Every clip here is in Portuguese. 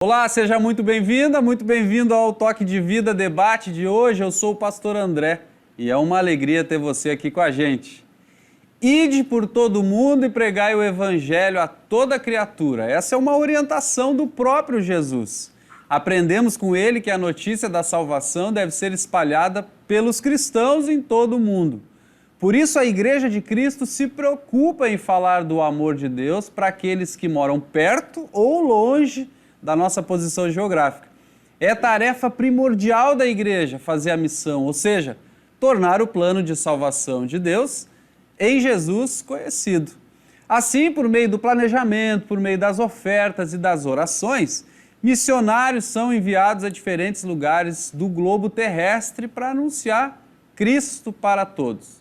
Olá, seja muito bem-vinda, muito bem-vindo ao Toque de Vida Debate de hoje. Eu sou o pastor André e é uma alegria ter você aqui com a gente. Ide por todo mundo e pregai o evangelho a toda criatura. Essa é uma orientação do próprio Jesus. Aprendemos com ele que a notícia da salvação deve ser espalhada pelos cristãos em todo o mundo. Por isso a Igreja de Cristo se preocupa em falar do amor de Deus para aqueles que moram perto ou longe da nossa posição geográfica. É tarefa primordial da igreja fazer a missão, ou seja, tornar o plano de salvação de Deus em Jesus conhecido. Assim, por meio do planejamento, por meio das ofertas e das orações, missionários são enviados a diferentes lugares do globo terrestre para anunciar Cristo para todos.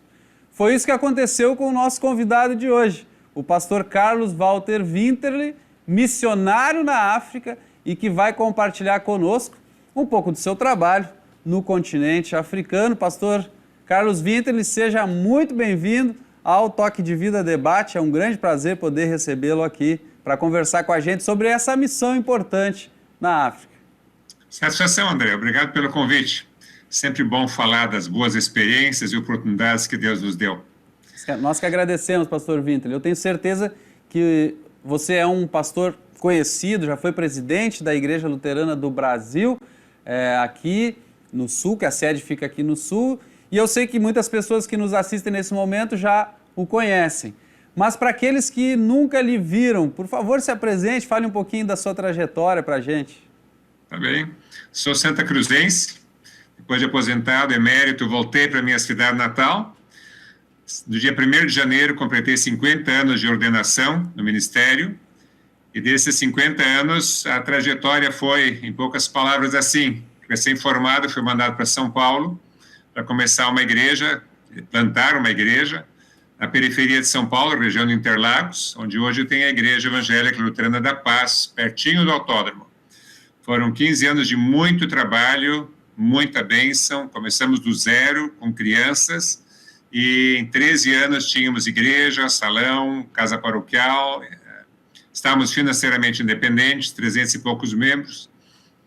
Foi isso que aconteceu com o nosso convidado de hoje, o pastor Carlos Walter Winterle, missionário na África e que vai compartilhar conosco um pouco do seu trabalho no continente africano. Pastor Carlos Winterle, seja muito bem-vindo ao Toque de Vida Debate. É um grande prazer poder recebê-lo aqui para conversar com a gente sobre essa missão importante na África. Satisfação, André. Obrigado pelo convite. Sempre bom falar das boas experiências e oportunidades que Deus nos deu. Nós que agradecemos, pastor Winterle. Eu tenho certeza que você é um pastor conhecido, já foi presidente da Igreja Luterana do Brasil, aqui no Sul, que a sede fica aqui no Sul, e eu sei que muitas pessoas que nos assistem nesse momento já o conhecem. Mas para aqueles que nunca lhe viram, por favor, se apresente, fale um pouquinho da sua trajetória para a gente. Tá bem. Sou santacruzense, depois de aposentado, emérito, voltei para a minha cidade natal. No dia 1º de janeiro, completei 50 anos de ordenação no ministério, e desses 50 anos, a trajetória foi, em poucas palavras, assim: recém-formado, fui mandado para São Paulo para começar uma igreja, plantar uma igreja, na periferia de São Paulo, região de Interlagos, onde hoje tem a Igreja Evangélica Luterana da Paz, pertinho do autódromo. Foram 15 anos de muito trabalho, muita bênção, começamos do zero, com crianças, e em 13 anos tínhamos igreja, salão, casa paroquial, estávamos financeiramente independentes, 300 e poucos membros,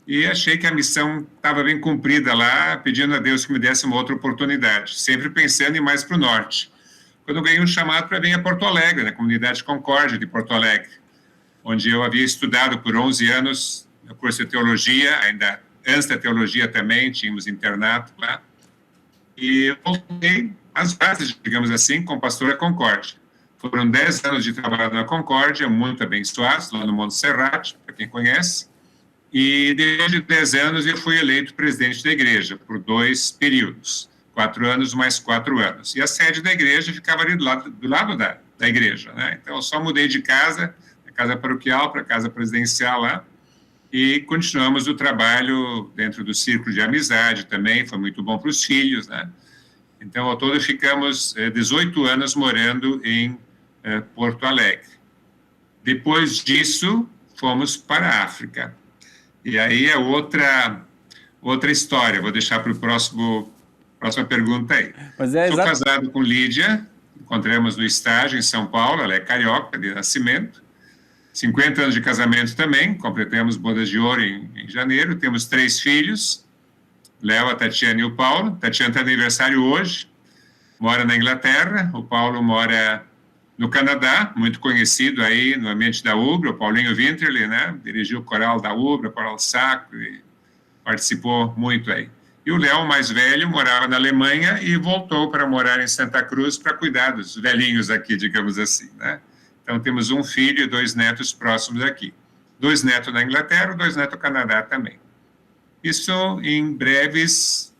e achei que a missão estava bem cumprida lá, pedindo a Deus que me desse uma outra oportunidade, sempre pensando em ir mais para o norte. Quando eu ganhei um chamado para vir a Porto Alegre, na comunidade Concórdia de Porto Alegre, onde eu havia estudado por 11 anos no curso de teologia, ainda antes da teologia também, tínhamos internato lá, e voltei às bases, digamos assim, com a pastora Concórdia. Foram 10 anos de trabalho na Concórdia, muito abençoados, lá no Monte Serrate, para quem conhece, e depois de 10 anos eu fui eleito presidente da igreja, por 2 períodos, 4 anos mais 4 anos. E a sede da igreja ficava ali do lado da igreja, né? Então eu só mudei de casa, da casa paroquial para a casa presidencial lá, e continuamos o trabalho dentro do círculo de amizade também, foi muito bom para os filhos, né? Então, ao todo, ficamos 18 anos morando em Porto Alegre. Depois disso, fomos para a África. E aí é outra história, vou deixar para o próxima pergunta aí. Sou casado com Lídia, encontramos no estágio em São Paulo, ela é carioca de nascimento. 50 anos de casamento também, completamos bodas de ouro em janeiro, temos 3 filhos, Léo, a Tatiana e o Paulo. Tatiana está de aniversário hoje, mora na Inglaterra, o Paulo mora no Canadá, muito conhecido aí no ambiente da UBRA, o Paulinho Winterle, né? Dirigiu o coral da UBRA, o coral sacro, e participou muito aí. E o Léo, mais velho, morava na Alemanha e voltou para morar em Santa Cruz para cuidar dos velhinhos aqui, digamos assim, né? Então temos um filho e 2 netos próximos aqui. 2 netos na Inglaterra, 2 netos no Canadá também. Isso em breves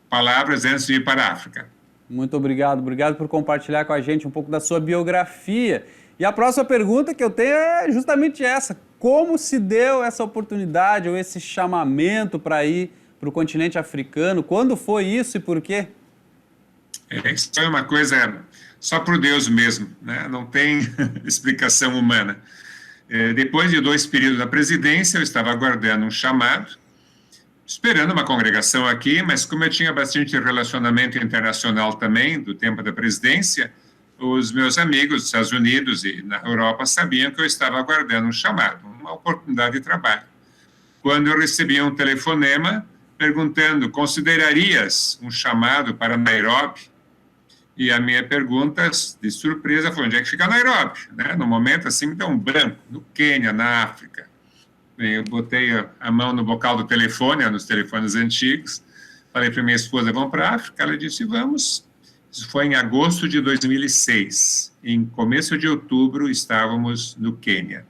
palavras antes de ir para a África. Muito obrigado por compartilhar com a gente um pouco da sua biografia. E a próxima pergunta que eu tenho é justamente essa: como se deu essa oportunidade ou esse chamamento para ir para o continente africano? Quando foi isso e por quê? Isso é uma coisa só por Deus mesmo, né? Não tem explicação humana. Depois de 2 períodos na presidência, eu estava aguardando um chamado, esperando uma congregação aqui, mas como eu tinha bastante relacionamento internacional também, do tempo da presidência, os meus amigos dos Estados Unidos e na Europa sabiam que eu estava aguardando um chamado, uma oportunidade de trabalho. quando eu recebi um telefonema perguntando: considerarias um chamado para Nairobi? E a minha pergunta, de surpresa, foi: onde é que fica Nairobi? Né? No momento, assim, me deu um branco. No Quênia, na África. Eu botei a mão no bocal do telefone, nos telefones antigos, falei para minha esposa: vamos para a África? Ela disse: vamos. Isso foi em agosto de 2006. Em começo de outubro, estávamos no Quênia,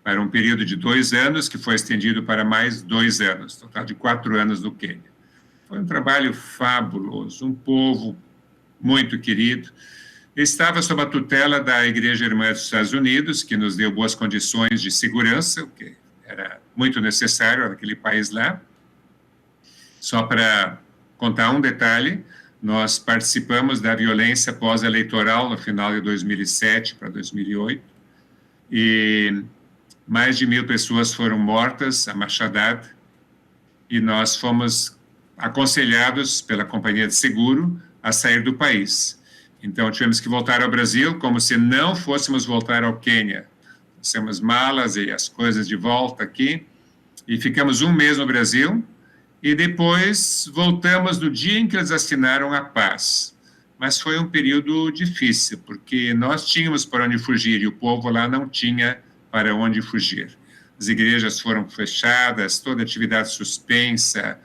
para um período de 2 anos, que foi estendido para mais 2 anos, total de 4 anos no Quênia. Foi um trabalho fabuloso, um povo muito querido. Estava sob a tutela da Igreja Irmã dos Estados Unidos, que nos deu boas condições de segurança, o que era muito necessário naquele país lá. Só para contar um detalhe, nós participamos da violência pós-eleitoral no final de 2007 para 2008, e mais de 1.000 pessoas foram mortas a machadada, e nós fomos aconselhados pela companhia de seguro a sair do país. Então, tivemos que voltar ao Brasil como se não fôssemos voltar ao Quênia. Fizemos malas e as coisas de volta aqui, e ficamos 1 mês no Brasil, e depois voltamos no dia em que eles assinaram a paz. Mas foi um período difícil, porque nós tínhamos para onde fugir, e o povo lá não tinha para onde fugir. As igrejas foram fechadas, toda atividade suspensa.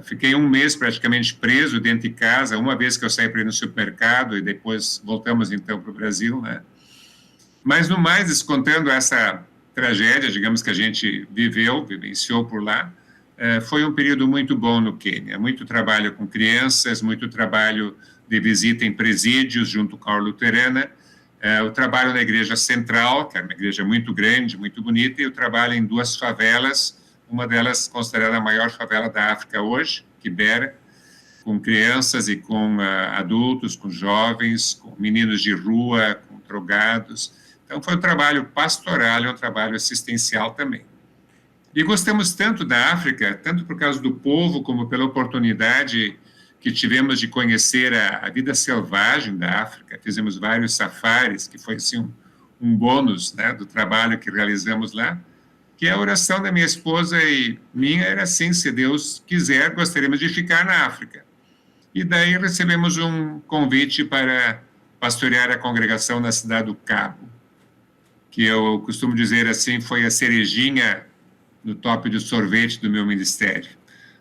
Fiquei 1 mês praticamente preso dentro de casa, uma vez que eu saí para ir no supermercado, e depois voltamos então para o Brasil, né? Mas no mais, descontando essa tragédia, digamos, que a gente vivenciou por lá, foi um período muito bom no Quênia. Muito trabalho com crianças, muito trabalho de visita em presídios junto com a luterana, o trabalho na igreja central, que era uma igreja muito grande, muito bonita, e o trabalho em 2 favelas, uma delas considerada a maior favela da África hoje, Kibera, com crianças e com adultos, com jovens, com meninos de rua, com drogados. Então, foi um trabalho pastoral e um trabalho assistencial também. E gostamos tanto da África, tanto por causa do povo, como pela oportunidade que tivemos de conhecer a vida selvagem da África. Fizemos vários safaris, que foi assim, um bônus, né, do trabalho que realizamos lá, que a oração da minha esposa e minha era assim: se Deus quiser, gostaríamos de ficar na África. E daí recebemos um convite para pastorear a congregação na cidade do Cabo, que eu costumo dizer assim, foi a cerejinha no top do sorvete do meu ministério.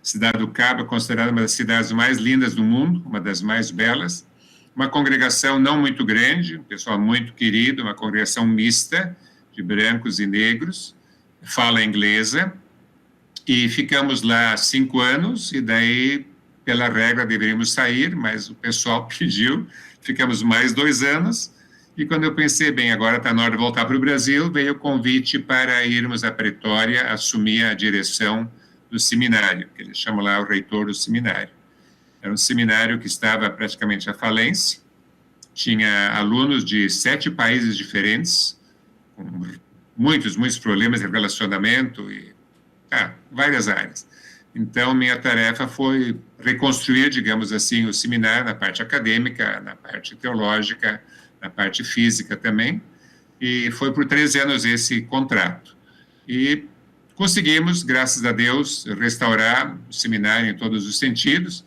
A cidade do Cabo é considerada uma das cidades mais lindas do mundo, uma das mais belas, uma congregação não muito grande, um pessoal muito querido, uma congregação mista, de brancos e negros, fala inglesa, e ficamos lá 5 anos, e daí, pela regra, deveríamos sair, mas o pessoal pediu, ficamos mais 2 anos, e quando eu pensei: bem, agora está na hora de voltar para o Brasil, veio o convite para irmos a Pretória assumir a direção do seminário, que eles chamam lá o reitor do seminário. Era um seminário que estava praticamente à falência, tinha alunos de 7 países diferentes, com muitos problemas de relacionamento e várias áreas. Então, minha tarefa foi reconstruir, digamos assim, o seminário na parte acadêmica, na parte teológica, na parte física também, e foi por 13 anos esse contrato. E conseguimos, graças a Deus, restaurar o seminário em todos os sentidos,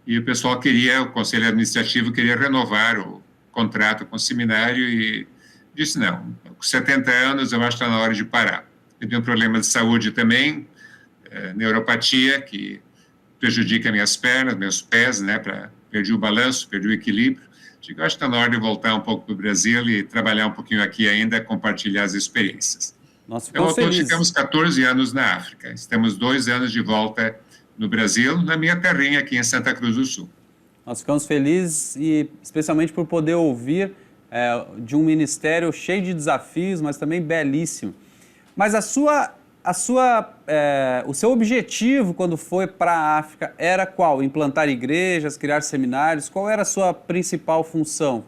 e o pessoal o conselho administrativo queria renovar o contrato com o seminário, e disse: não, com 70 anos eu acho que está na hora de parar. Eu tenho um problema de saúde também, neuropatia, que prejudica minhas pernas, meus pés, né, perdi o balanço, perdi o equilíbrio. Digo, acho que está na hora de voltar um pouco para o Brasil e trabalhar um pouquinho aqui ainda, compartilhar as experiências. Nós Então, ficamos ficamos 14 anos na África. Estamos 2 anos de volta no Brasil, na minha terrinha aqui em Santa Cruz do Sul. Nós ficamos felizes, e especialmente por poder ouvir de um ministério cheio de desafios, mas também belíssimo. Mas o seu objetivo quando foi para a África era qual? Implantar igrejas, criar seminários? Qual era a sua principal função?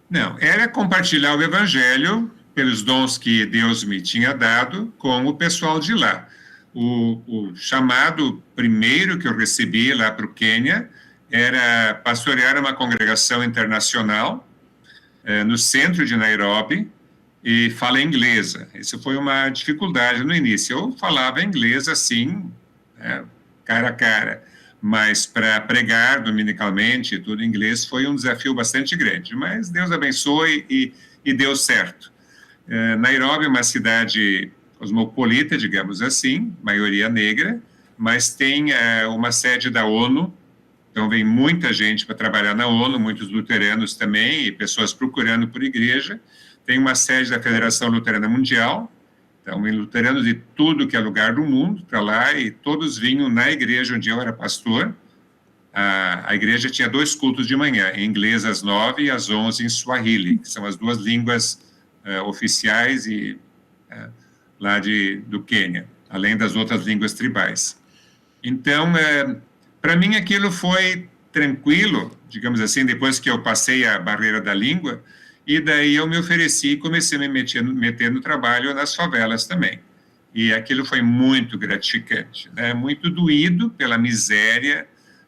Não, era compartilhar o evangelho pelos dons que Deus me tinha dado com o pessoal de lá. O chamado primeiro que eu recebi lá para o Quênia era pastorear uma congregação internacional no centro de Nairobi, e fala inglês. Isso foi uma dificuldade no início. Eu falava inglês assim, né, cara a cara, mas para pregar dominicalmente, tudo em inglês, foi um desafio bastante grande. Mas Deus abençoe e deu certo. Nairobi é uma cidade cosmopolita, digamos assim, maioria negra, mas tem uma sede da ONU, então vem muita gente para trabalhar na ONU, muitos luteranos também, e pessoas procurando por igreja. Tem uma sede da Federação Luterana Mundial, então vem luteranos de tudo que é lugar do mundo para lá, e todos vinham na igreja onde eu era pastor. A igreja tinha 2 cultos de manhã, em inglês às 9 e às 11 em Swahili, que são as 2 línguas oficiais lá do Quênia, além das outras línguas tribais. Então, para mim aquilo foi tranquilo, digamos assim, depois que eu passei a barreira da língua, e daí eu me ofereci e comecei a me meter no trabalho nas favelas também. E aquilo foi muito gratificante, né? Muito doído pela miséria,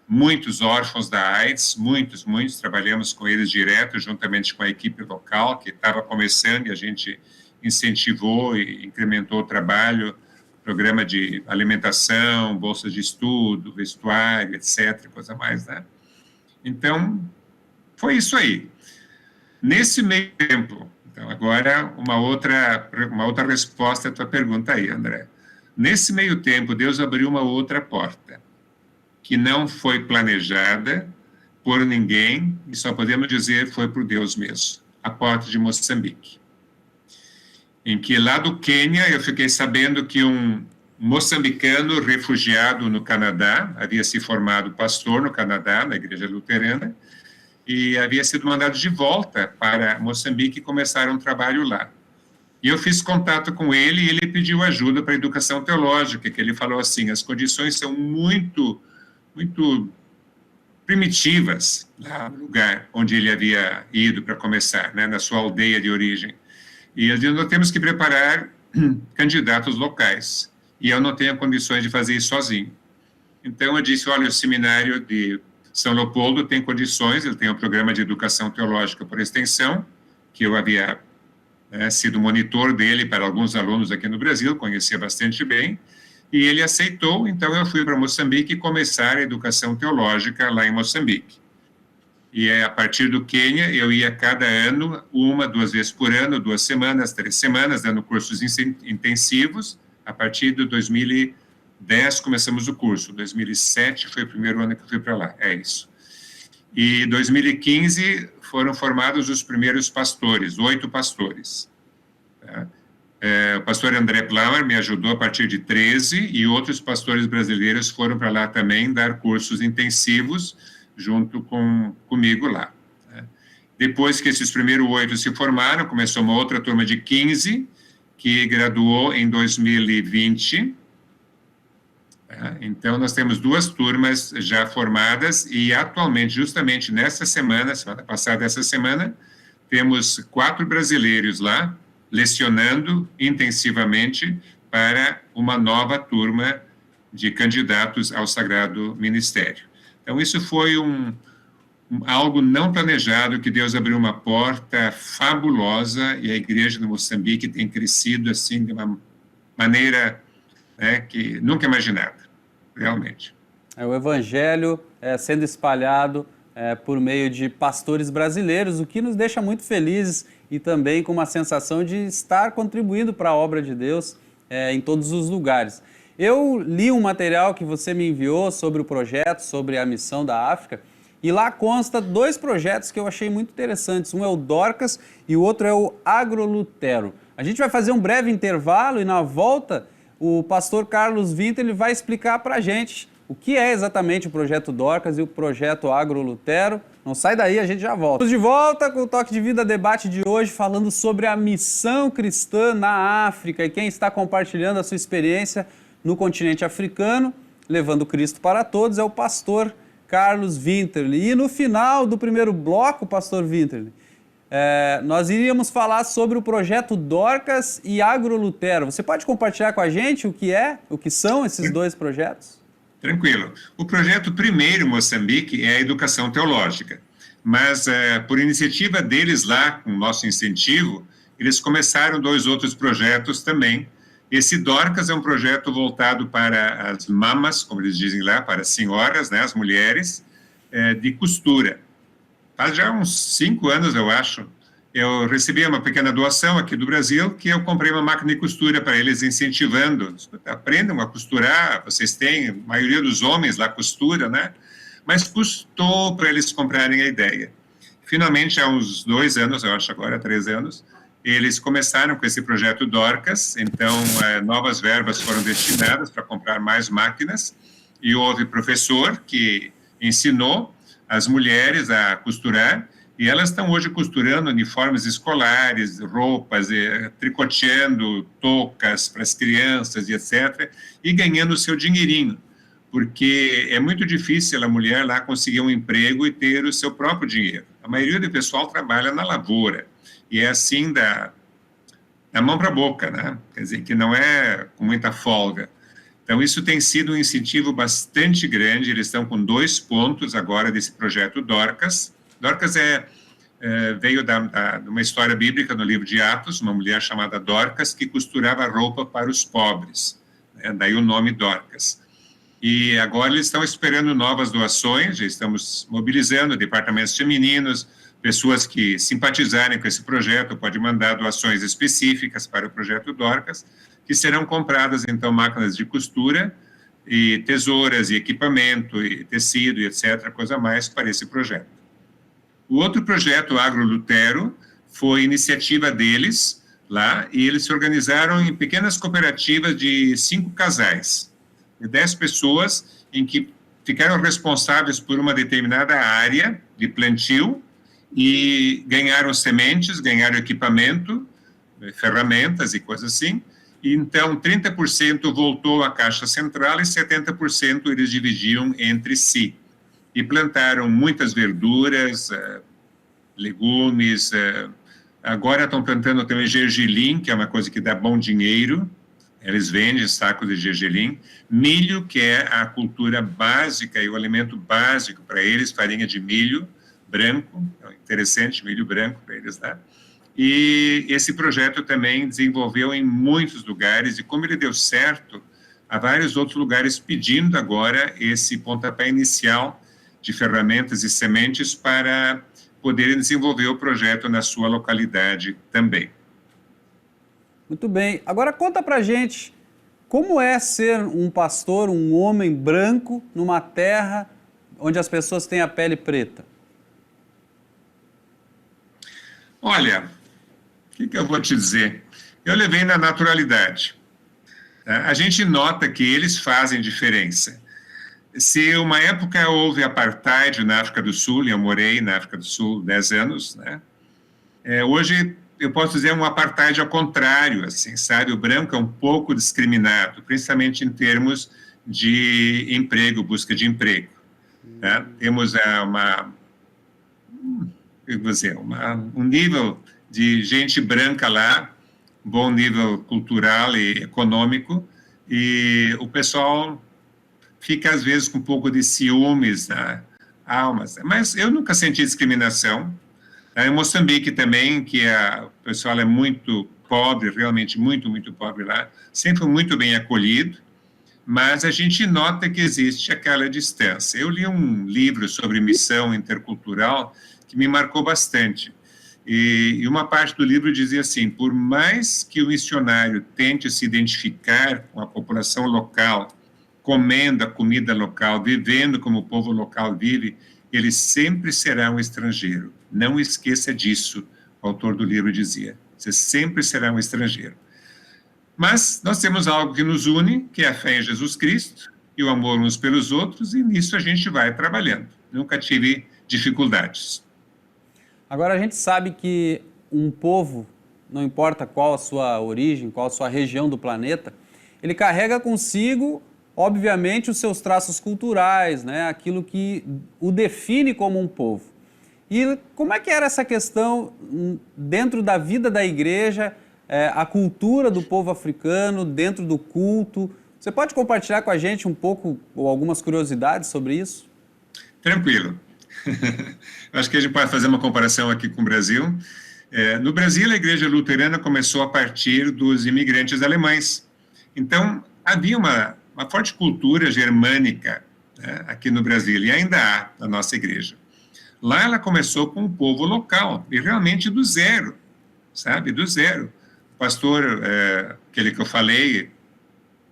muitos órfãos da AIDS, muitos, trabalhamos com eles direto, juntamente com a equipe local, que estava começando, e a gente incentivou e incrementou o trabalho, programa de alimentação, bolsas de estudo, vestuário, etc., coisa mais, né? Então, foi isso aí. Nesse meio tempo, então agora uma outra resposta à tua pergunta aí, André. Nesse meio tempo, Deus abriu uma outra porta, que não foi planejada por ninguém, e só podemos dizer foi por Deus mesmo, a porta de Moçambique. Em que lá do Quênia eu fiquei sabendo que um moçambicano refugiado no Canadá, havia se formado pastor no Canadá, na igreja luterana, e havia sido mandado de volta para Moçambique e começaram um trabalho lá. E eu fiz contato com ele e ele pediu ajuda para a educação teológica, que ele falou assim, as condições são muito primitivas lá no lugar onde ele havia ido para começar, né, na sua aldeia de origem. E ele disse, nós temos que preparar candidatos locais, e eu não tenho condições de fazer isso sozinho. Então eu disse, olha, o seminário de São Leopoldo tem condições, ele tem um programa de educação teológica por extensão, que eu havia sido monitor dele para alguns alunos aqui no Brasil, conhecia bastante bem, e ele aceitou, então eu fui para Moçambique começar a educação teológica lá em Moçambique. E a partir do Quênia, eu ia cada ano, 1, 2 vezes por ano, 2 semanas, 3 semanas, dando cursos intensivos. A partir de 2010 começamos o curso, 2007 foi o primeiro ano que eu fui para lá, é isso. E 2015 foram formados os primeiros pastores, 8 pastores. Tá? O pastor André Plauer me ajudou a partir de 13, e outros pastores brasileiros foram para lá também dar cursos intensivos, junto comigo lá. Né? Depois que esses primeiros 8 se formaram, começou uma outra turma de 15, que graduou em 2020. Então, nós temos 2 turmas já formadas, e atualmente, justamente nessa semana passada, essa semana, temos 4 brasileiros lá, lecionando intensivamente para uma nova turma de candidatos ao Sagrado Ministério. Então, isso foi algo não planejado, que Deus abriu uma porta fabulosa, e a igreja de Moçambique tem crescido assim de uma maneira que nunca imaginada, realmente. O evangelho sendo espalhado por meio de pastores brasileiros, o que nos deixa muito felizes e também com uma sensação de estar contribuindo para a obra de Deus em todos os lugares. Eu li um material que você me enviou sobre o projeto, sobre a missão da África, e lá consta 2 projetos que eu achei muito interessantes. Um é o Dorcas e o outro é o Agrolutero. A gente vai fazer um breve intervalo e na volta o pastor Carlos Winter ele vai explicar para a gente o que é exatamente o projeto Dorcas e o projeto Agrolutero. Não sai daí, a gente já volta. Estamos de volta com o Toque de Vida Debate de hoje, falando sobre a missão cristã na África, e quem está compartilhando a sua experiência no continente africano, levando Cristo para todos, é o pastor Carlos Winterle. E no final do primeiro bloco, pastor Winterle, nós iríamos falar sobre o projeto Dorcas e Agrolutero. Você pode compartilhar com a gente o que são esses 2 projetos? Tranquilo. O projeto primeiro em Moçambique é a educação teológica, mas por iniciativa deles lá, com o nosso incentivo, eles começaram 2 outros projetos também. Esse Dorcas é um projeto voltado para as mamas, como eles dizem lá, para as senhoras, né, as mulheres, de costura. Faz já uns 5 anos, eu acho, eu recebi uma pequena doação aqui do Brasil, que eu comprei uma máquina de costura para eles, incentivando, aprendam a costurar, vocês têm, a maioria dos homens lá costura, né? Mas custou para eles comprarem a ideia. Finalmente, há uns 2 anos, eu acho agora, 3 anos, eles começaram com esse projeto Dorcas, então novas verbas foram destinadas para comprar mais máquinas, e houve professor que ensinou as mulheres a costurar, e elas estão hoje costurando uniformes escolares, roupas, tricoteando toucas para as crianças e etc., e ganhando o seu dinheirinho, porque é muito difícil a mulher lá conseguir um emprego e ter o seu próprio dinheiro. A maioria do pessoal trabalha na lavoura, e é assim da mão para a boca, né? Quer dizer, que não é com muita folga. Então, isso tem sido um incentivo bastante grande. Eles estão com 2 pontos agora desse projeto Dorcas. Dorcas veio de uma história bíblica no livro de Atos, uma mulher chamada Dorcas, que costurava roupa para os pobres, né? Daí o nome Dorcas. E agora eles estão esperando novas doações, já estamos mobilizando departamentos femininos, pessoas que simpatizarem com esse projeto, podem mandar doações específicas para o projeto Dorcas, que serão compradas, então, máquinas de costura, e tesouras, e equipamento, e tecido, e etc., coisa mais para esse projeto. O outro projeto, Agro Lutero, foi iniciativa deles lá, e eles se organizaram em pequenas cooperativas de 5 casais, de 10 pessoas, em que ficaram responsáveis por uma determinada área de plantio, e ganharam sementes, ganharam equipamento, ferramentas e coisas assim. E então 30% voltou à Caixa Central e 70% eles dividiam entre si. E plantaram muitas verduras, legumes, agora estão plantando também gergelim, que é uma coisa que dá bom dinheiro, eles vendem sacos de gergelim, milho, que é a cultura básica e o alimento básico para eles, farinha de milho branco, interessante, milho branco para eles, tá? E esse projeto também desenvolveu em muitos lugares, e como ele deu certo, há vários outros lugares pedindo agora esse pontapé inicial de ferramentas e sementes para poderem desenvolver o projeto na sua localidade também. Muito bem. Agora conta pra gente, como é ser um pastor, um homem branco, numa terra onde as pessoas têm a pele preta? Olha, o que eu vou te dizer? Eu levei na naturalidade. Tá? A gente nota que eles fazem diferença. Se uma época houve apartheid na África do Sul, e eu morei na África do Sul 10 anos, né? Hoje eu posso dizer um apartheid ao contrário, assim, sabe? O branco é um pouco discriminado, principalmente em termos de emprego, busca de emprego. Tá? Temos um nível de gente branca lá, bom nível cultural e econômico, e o pessoal fica, às vezes, com um pouco de ciúmes na alma. Mas eu nunca senti discriminação. Em Moçambique também, que o pessoal é muito pobre, realmente muito, muito pobre lá, sempre foi muito bem acolhido, mas a gente nota que existe aquela distância. Eu li um livro sobre missão intercultural que me marcou bastante. E uma parte do livro dizia assim: por mais que o missionário tente se identificar com a população local, comendo a comida local, vivendo como o povo local vive, ele sempre será um estrangeiro. Não esqueça disso, o autor do livro dizia. Você sempre será um estrangeiro. Mas nós temos algo que nos une, que é a fé em Jesus Cristo e o amor uns pelos outros, e nisso a gente vai trabalhando. Nunca tive dificuldades. Agora, a gente sabe que um povo, não importa qual a sua origem, qual a sua região do planeta, ele carrega consigo, obviamente, os seus traços culturais, né? Aquilo que o define como um povo. E como é que era essa questão dentro da vida da igreja, a cultura do povo africano, dentro do culto? Você pode compartilhar com a gente um pouco ou algumas curiosidades sobre isso? Tranquilo. Eu acho que a gente pode fazer uma comparação aqui com o Brasil. No Brasil, a igreja luterana começou a partir dos imigrantes alemães. Então, havia uma forte cultura germânica, né, aqui no Brasil, e ainda há na nossa igreja. Lá ela começou com o povo local, e realmente do zero, sabe? Do zero. O pastor, aquele que eu falei,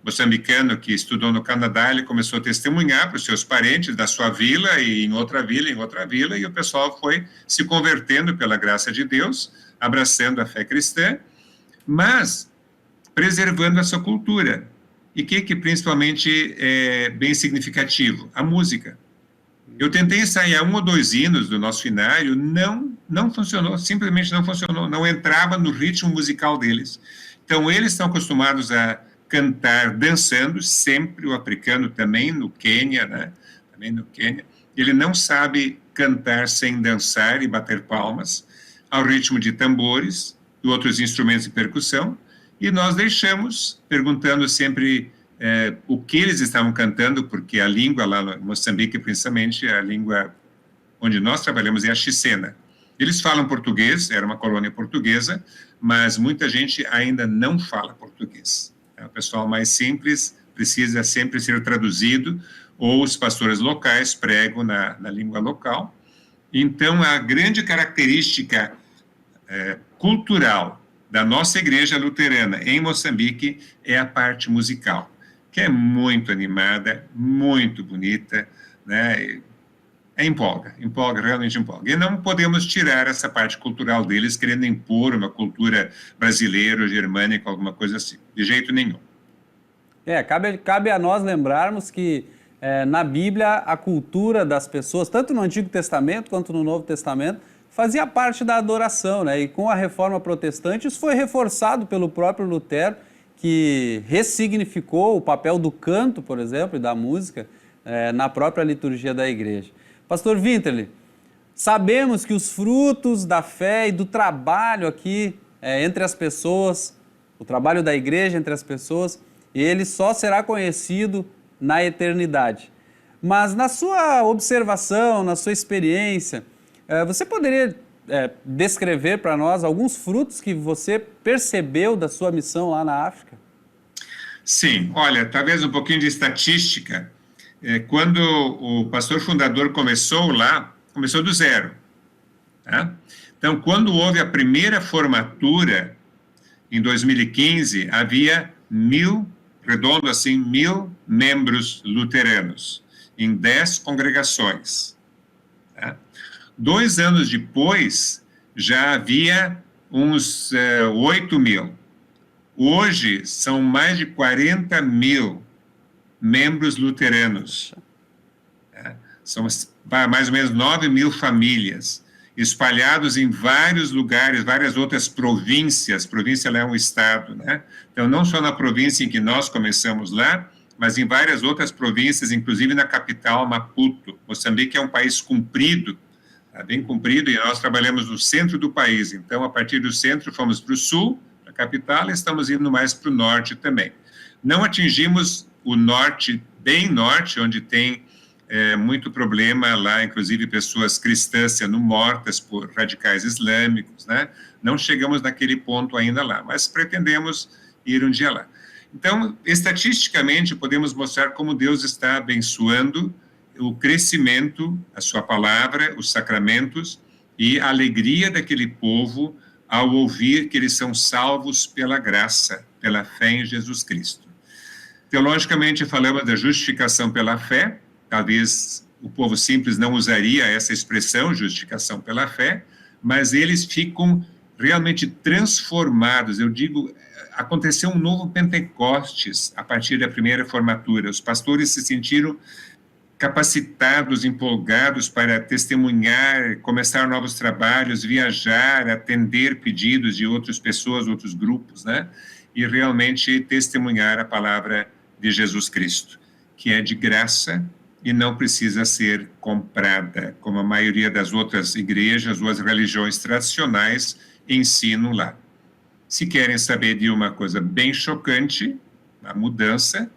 moçambicano, que estudou no Canadá, ele começou a testemunhar para os seus parentes da sua vila, e em outra vila, e o pessoal foi se convertendo pela graça de Deus, abraçando a fé cristã, mas preservando essa cultura. E o que principalmente é bem significativo? A música. Eu tentei ensaiar 1 ou 2 hinos do nosso finário, não funcionou, simplesmente não funcionou, não entrava no ritmo musical deles. Então, eles estão acostumados a cantar dançando, sempre o africano, também no Quênia, né? Também no Quênia. Ele não sabe cantar sem dançar e bater palmas, ao ritmo de tambores e outros instrumentos de percussão, e nós deixamos, perguntando sempre o que eles estavam cantando, porque a língua lá no Moçambique, principalmente, a língua onde nós trabalhamos é a xicena. Eles falam português, era uma colônia portuguesa, mas muita gente ainda não fala português. O pessoal mais simples precisa sempre ser traduzido, ou os pastores locais pregam na língua local. Então, a grande característica cultural da nossa igreja luterana em Moçambique é a parte musical, que é muito animada, muito bonita, né? Empolga, realmente empolga. E não podemos tirar essa parte cultural deles, querendo impor uma cultura brasileira ou germânica, alguma coisa assim, de jeito nenhum. Cabe a nós lembrarmos que na Bíblia a cultura das pessoas, tanto no Antigo Testamento quanto no Novo Testamento, fazia parte da adoração, né? E com a Reforma Protestante isso foi reforçado pelo próprio Lutero, que ressignificou o papel do canto, por exemplo, e da música na própria liturgia da igreja. Pastor Winterle, sabemos que os frutos da fé e do trabalho aqui entre as pessoas, o trabalho da igreja entre as pessoas, ele só será conhecido na eternidade. Mas na sua observação, na sua experiência, você poderia descrever para nós alguns frutos que você percebeu da sua missão lá na África? Sim, olha, talvez um pouquinho de estatística. Quando o pastor fundador começou lá, começou do zero. Tá? Então, quando houve a primeira formatura, em 2015, havia 1.000, redondo assim, 1.000 membros luteranos, em 10 congregações. Tá? 2 anos depois, já havia uns 8.000. Hoje, são mais de 40.000 membros luteranos. São mais ou menos 9.000 famílias, espalhados em vários lugares, várias outras províncias. Província lá é um estado, né? Então, não só na província em que nós começamos lá, mas em várias outras províncias, inclusive na capital, Maputo. Moçambique é um país comprido, bem comprido, e nós trabalhamos no centro do país. Então, a partir do centro, fomos para o sul, a capital, e estamos indo mais para o norte também. Não atingimos o norte, bem norte, onde tem muito problema lá, inclusive pessoas cristãs sendo mortas por radicais islâmicos, né? Não chegamos naquele ponto ainda lá, mas pretendemos ir um dia lá. Então, estatisticamente, podemos mostrar como Deus está abençoando o crescimento, a sua palavra, os sacramentos e a alegria daquele povo ao ouvir que eles são salvos pela graça, pela fé em Jesus Cristo. Teologicamente, falamos da justificação pela fé. Talvez o povo simples não usaria essa expressão, justificação pela fé, mas eles ficam realmente transformados. Eu digo, aconteceu um novo Pentecostes a partir da primeira formatura. Os pastores se sentiram capacitados, empolgados para testemunhar, começar novos trabalhos, viajar, atender pedidos de outras pessoas, outros grupos, né? E realmente testemunhar a palavra de Jesus Cristo, que é de graça e não precisa ser comprada, como a maioria das outras igrejas ou as religiões tradicionais ensinam lá. Se querem saber de uma coisa bem chocante, a mudança,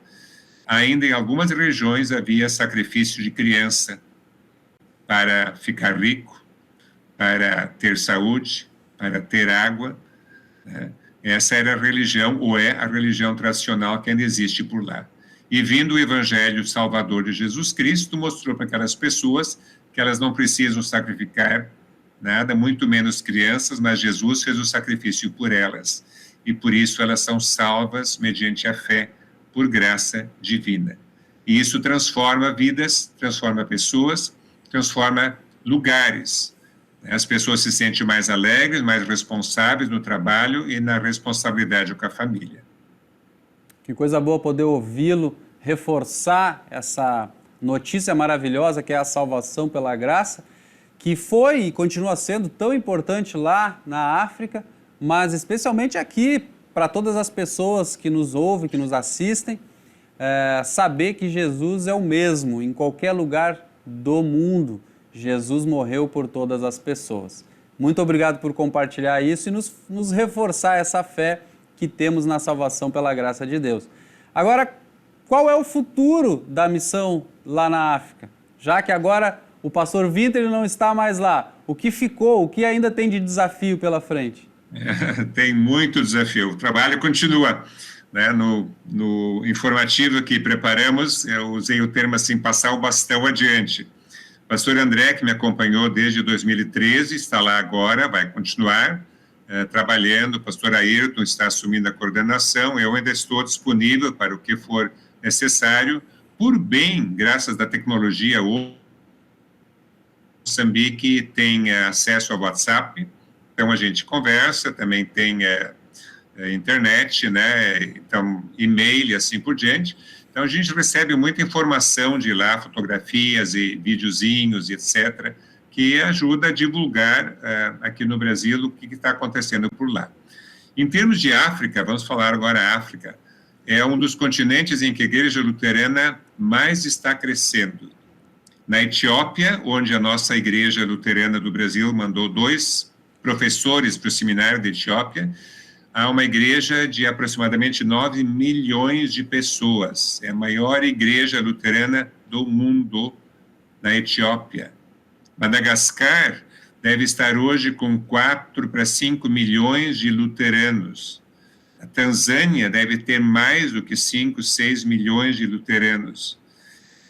ainda em algumas regiões havia sacrifício de criança para ficar rico, para ter saúde, para ter água, né? Essa era a religião, ou é a religião tradicional que ainda existe por lá. E vindo o Evangelho Salvador de Jesus Cristo, mostrou para aquelas pessoas que elas não precisam sacrificar nada, muito menos crianças, mas Jesus fez o sacrifício por elas. E por isso elas são salvas mediante a fé, por graça divina. E isso transforma vidas, transforma pessoas, transforma lugares. As pessoas se sentem mais alegres, mais responsáveis no trabalho e na responsabilidade com a família. Que coisa boa poder ouvi-lo reforçar essa notícia maravilhosa que é a salvação pela graça, que foi e continua sendo tão importante lá na África, mas especialmente aqui, para todas as pessoas que nos ouvem, que nos assistem, saber que Jesus é o mesmo em qualquer lugar do mundo. Jesus morreu por todas as pessoas. Muito obrigado por compartilhar isso e nos reforçar essa fé que temos na salvação pela graça de Deus. Agora, qual é o futuro da missão lá na África? Já que agora o pastor Winter não está mais lá, o que ficou, o que ainda tem de desafio pela frente? Tem muito desafio, o trabalho continua. Né? No informativo que preparamos, eu usei o termo assim, passar o bastão adiante. O pastor André, que me acompanhou desde 2013, está lá agora, vai continuar trabalhando. O pastor Ayrton está assumindo a coordenação. Eu ainda estou disponível para o que for necessário. Por bem, graças à tecnologia, o Moçambique tem acesso ao WhatsApp, então a gente conversa, também tem internet, né? Então e-mail e assim por diante. Então, a gente recebe muita informação de lá, fotografias e videozinhos, etc., que ajuda a divulgar aqui no Brasil o que está acontecendo por lá. Em termos de África, vamos falar agora África, é um dos continentes em que a igreja luterana mais está crescendo. Na Etiópia, onde a nossa igreja luterana do Brasil mandou 2 professores para o seminário da Etiópia, há uma igreja de aproximadamente 9 milhões de pessoas. É a maior igreja luterana do mundo, na Etiópia. Madagascar deve estar hoje com 4 para 5 milhões de luteranos. A Tanzânia deve ter mais do que 5, 6 milhões de luteranos.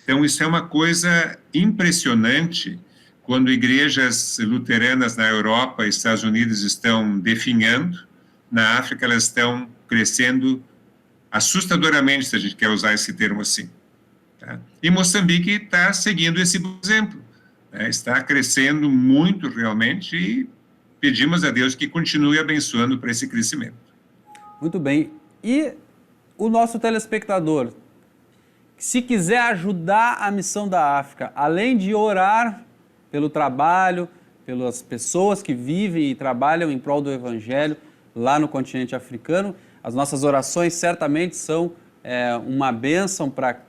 Então, isso é uma coisa impressionante quando igrejas luteranas na Europa e Estados Unidos estão definhando. Na África, elas estão crescendo assustadoramente, se a gente quer usar esse termo assim. Tá? E Moçambique está seguindo esse exemplo. Né? Está crescendo muito realmente e pedimos a Deus que continue abençoando para esse crescimento. Muito bem. E o nosso telespectador, se quiser ajudar a missão da África, além de orar pelo trabalho, pelas pessoas que vivem e trabalham em prol do Evangelho, lá no continente africano, as nossas orações certamente são uma bênção para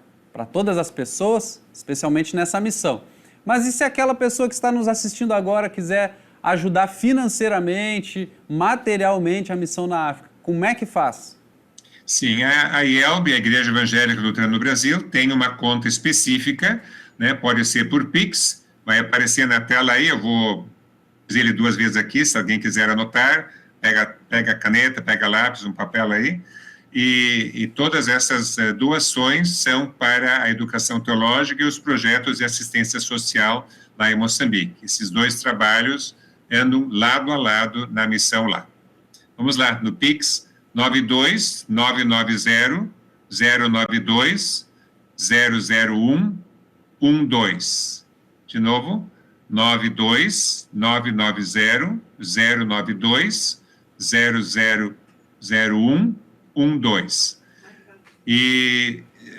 todas as pessoas, especialmente nessa missão. Mas e se aquela pessoa que está nos assistindo agora quiser ajudar financeiramente, materialmente a missão na África, como é que faz? Sim, a IELB, a Igreja Evangélica Luterana do Brasil, tem uma conta específica, né? Pode ser por Pix, vai aparecer na tela aí, eu vou dizer ele 2 vezes aqui, se alguém quiser anotar. Pega a caneta, pega lápis, um papel aí, e todas essas doações são para a educação teológica e os projetos de assistência social lá em Moçambique. Esses 2 trabalhos andam lado a lado na missão lá. Vamos lá, no Pix, 92-990-002-001-12. De novo, 92-990-002-0001-12.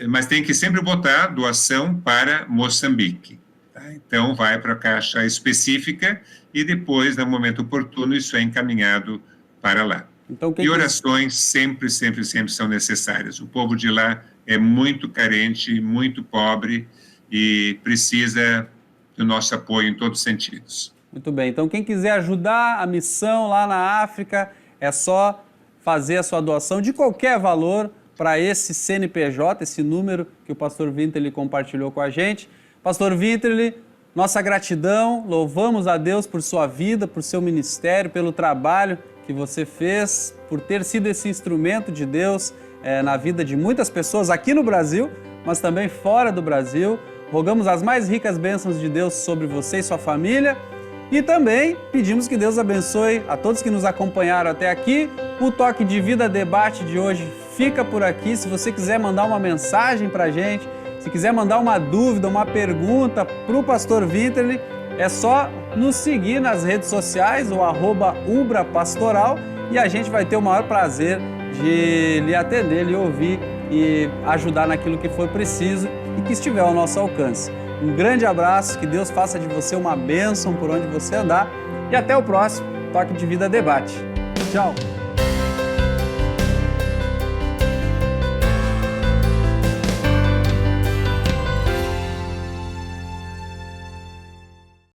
Mas tem que sempre botar doação para Moçambique. Tá? Então, vai para a caixa específica e depois, no momento oportuno, isso é encaminhado para lá. Então, e orações sempre são necessárias. O povo de lá é muito carente, muito pobre e precisa do nosso apoio em todos os sentidos. Muito bem, então quem quiser ajudar a missão lá na África, é só fazer a sua doação de qualquer valor para esse CNPJ, esse número que o pastor Winterle compartilhou com a gente. Pastor Winterle, Nossa gratidão, louvamos a Deus por sua vida, por seu ministério, pelo trabalho que você fez, por ter sido esse instrumento de Deus na vida de muitas pessoas aqui no Brasil, mas também fora do Brasil. Rogamos as mais ricas bênçãos de Deus sobre você e sua família e também pedimos que Deus abençoe a todos que nos acompanharam até aqui. O Toque de Vida Debate de hoje fica por aqui. Se você quiser mandar uma mensagem para a gente, se quiser mandar uma dúvida, uma pergunta para o Pastor Winterle, é só nos seguir nas redes sociais, o @ubrapastoral, e a gente vai ter o maior prazer de lhe atender, lhe ouvir e ajudar naquilo que for preciso e que estiver ao nosso alcance. Um grande abraço, que Deus faça de você uma bênção por onde você andar e até o próximo Toque de Vida Debate. Tchau!